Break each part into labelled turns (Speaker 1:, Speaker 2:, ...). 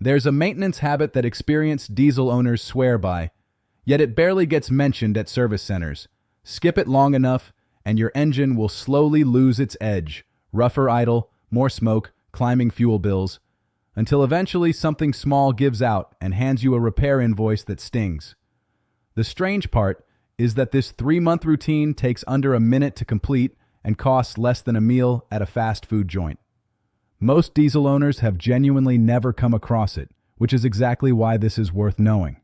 Speaker 1: There's a maintenance habit that experienced diesel owners swear by, yet it barely gets mentioned at service centers. Skip it long enough, and your engine will slowly lose its edge. Rougher idle, more smoke, climbing fuel bills, until eventually something small gives out and hands you a repair invoice that stings. The strange part is that this 3-month routine takes under a minute to complete and costs less than a meal at a fast food joint. Most diesel owners have genuinely never come across it, which is exactly why this is worth knowing.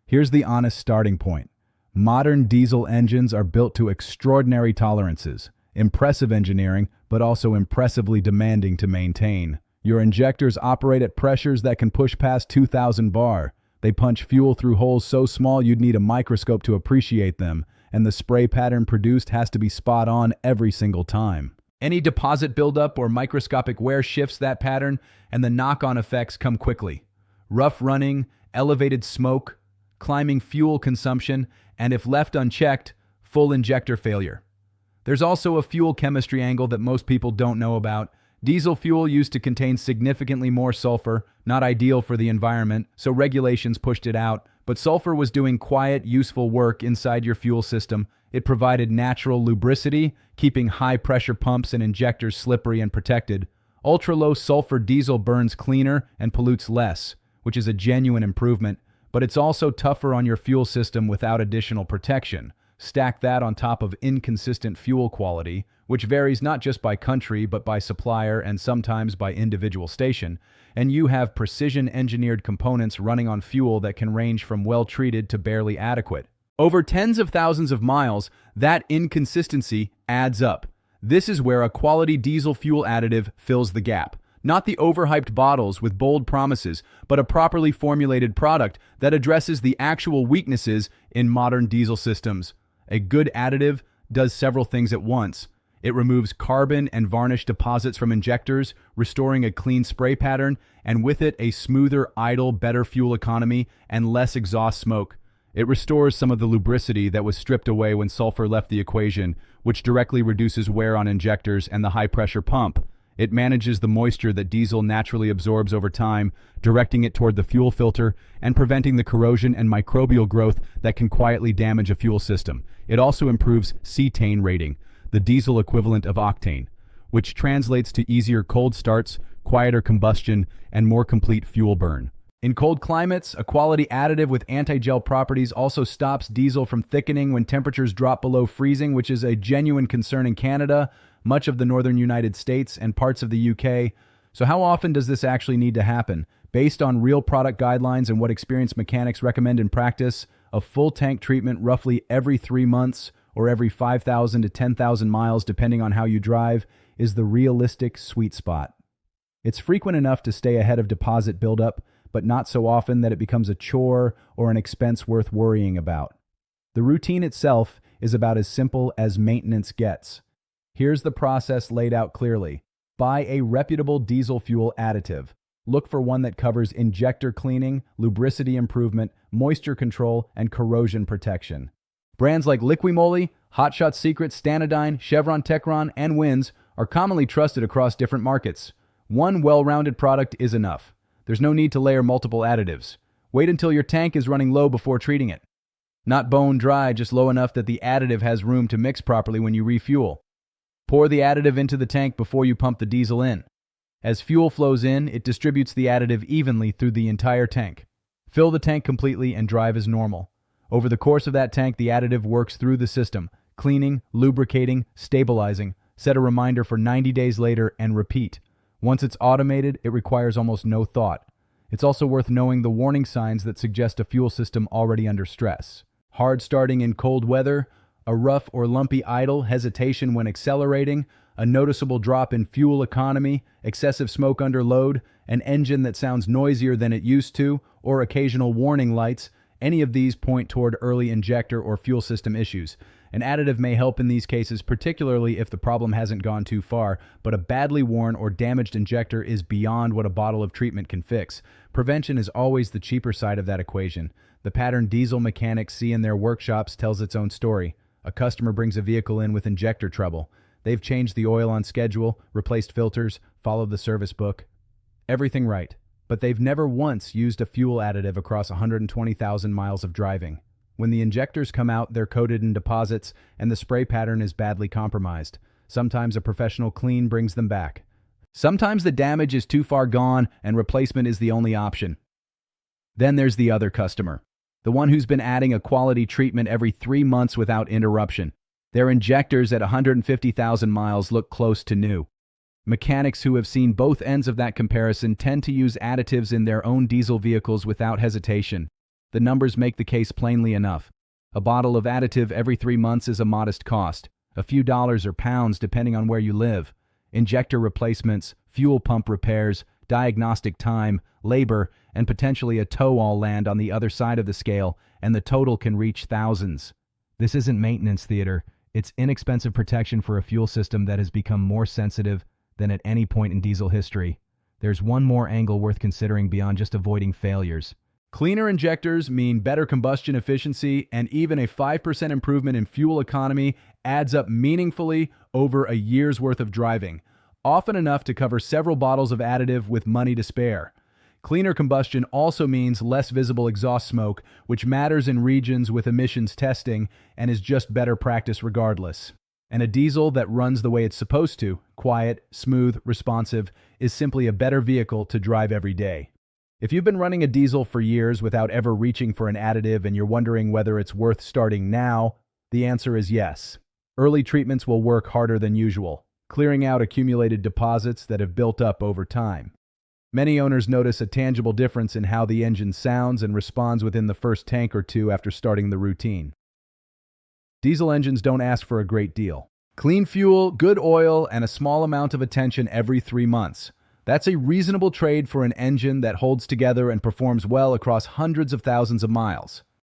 Speaker 1: Here's the honest starting point. Modern diesel engines are built to extraordinary tolerances, impressive engineering, but also impressively demanding to maintain. Your injectors operate at pressures that can push past 2,000 bar. They punch fuel through holes so small you'd need a microscope to appreciate them, and the spray pattern produced has to be spot on every single time. Any deposit buildup or microscopic wear shifts that pattern, and the knock-on effects come quickly. Rough running, elevated smoke, climbing fuel consumption, and if left unchecked, full injector failure. There's also a fuel chemistry angle that most people don't know about. Diesel fuel used to contain significantly more sulfur, not ideal for the environment, so regulations pushed it out. But sulfur was doing quiet, useful work inside your fuel system. It provided natural lubricity, keeping high-pressure pumps and injectors slippery and protected. Ultra-low sulfur diesel burns cleaner and pollutes less, which is a genuine improvement, but it's also tougher on your fuel system without additional protection. Stack that on top of inconsistent fuel quality, which varies not just by country but by supplier and sometimes by individual station, and you have precision-engineered components running on fuel that can range from well-treated to barely adequate. Over tens of thousands of miles, that inconsistency adds up. This is where a quality diesel fuel additive fills the gap. Not the overhyped bottles with bold promises, but a properly formulated product that addresses the actual weaknesses in modern diesel systems. A good additive does several things at once. It removes carbon and varnish deposits from injectors, restoring a clean spray pattern, and with it a smoother, idle, better fuel economy and less exhaust smoke. It restores some of the lubricity that was stripped away when sulfur left the equation, which directly reduces wear on injectors and the high-pressure pump. It manages the moisture that diesel naturally absorbs over time, directing it toward the fuel filter and preventing the corrosion and microbial growth that can quietly damage a fuel system. It also improves cetane rating, the diesel equivalent of octane, which translates to easier cold starts, quieter combustion, and more complete fuel burn. In cold climates, a quality additive with anti-gel properties also stops diesel from thickening when temperatures drop below freezing, which is a genuine concern in Canada, much of the northern United States, and parts of the UK. So how often does this actually need to happen? Based on real product guidelines and what experienced mechanics recommend in practice, a full tank treatment roughly every 3 months or every 5,000 to 10,000 miles, depending on how you drive, is the realistic sweet spot. It's frequent enough to stay ahead of deposit buildup, but not so often that it becomes a chore or an expense worth worrying about. The routine itself is about as simple as maintenance gets. Here's the process laid out clearly. Buy a reputable diesel fuel additive. Look for one that covers injector cleaning, lubricity improvement, moisture control, and corrosion protection. Brands like Liquimoly, Hot Shot Secret, Stanodyne, Chevron Techron, and Wins are commonly trusted across different markets. One well-rounded product is enough. There's no need to layer multiple additives. Wait until your tank is running low before treating it. Not bone dry, just low enough that the additive has room to mix properly when you refuel. Pour the additive into the tank before you pump the diesel in. As fuel flows in, it distributes the additive evenly through the entire tank. Fill the tank completely and drive as normal. Over the course of that tank, the additive works through the system, cleaning, lubricating, stabilizing. Set a reminder for 90 days later and repeat. Once it's automated, it requires almost no thought. It's also worth knowing the warning signs that suggest a fuel system already under stress. Hard starting in cold weather, a rough or lumpy idle, hesitation when accelerating, a noticeable drop in fuel economy, excessive smoke under load, an engine that sounds noisier than it used to, or occasional warning lights. Any of these point toward early injector or fuel system issues. An additive may help in these cases, particularly if the problem hasn't gone too far, but a badly worn or damaged injector is beyond what a bottle of treatment can fix. Prevention is always the cheaper side of that equation. The pattern diesel mechanics see in their workshops tells its own story. A customer brings a vehicle in with injector trouble. They've changed the oil on schedule, replaced filters, followed the service book. Everything right. but they've never once used a fuel additive across 120,000 miles of driving. When the injectors come out, they're coated in deposits, and the spray pattern is badly compromised. Sometimes a professional clean brings them back. Sometimes the damage is too far gone, and replacement is the only option. Then there's the other customer, the one who's been adding a quality treatment every 3 months without interruption. Their injectors at 150,000 miles look close to new. Mechanics who have seen both ends of that comparison tend to use additives in their own diesel vehicles without hesitation. The numbers make the case plainly enough. A bottle of additive every 3 months is a modest cost, a few dollars or pounds depending on where you live. Injector replacements, fuel pump repairs, diagnostic time, labor, and potentially a tow all land on the other side of the scale, and the total can reach thousands. This isn't maintenance theater. It's inexpensive protection for a fuel system that has become more sensitive than at any point in diesel history. There's one more angle worth considering beyond just avoiding failures. Cleaner injectors mean better combustion efficiency, and even a 5% improvement in fuel economy adds up meaningfully over a year's worth of driving, often enough to cover several bottles of additive with money to spare. Cleaner combustion also means less visible exhaust smoke, which matters in regions with emissions testing and is just better practice regardless. And a diesel that runs the way it's supposed to, quiet, smooth, responsive, is simply a better vehicle to drive every day. If you've been running a diesel for years without ever reaching for an additive and you're wondering whether it's worth starting now, the answer is yes. Early treatments will work harder than usual, clearing out accumulated deposits that have built up over time. Many owners notice a tangible difference in how the engine sounds and responds within the first tank or two after starting the routine. Diesel engines don't ask for a great deal. Clean fuel, good oil, and a small amount of attention every 3 months. That's a reasonable trade for an engine that holds together and performs well across hundreds of thousands of miles.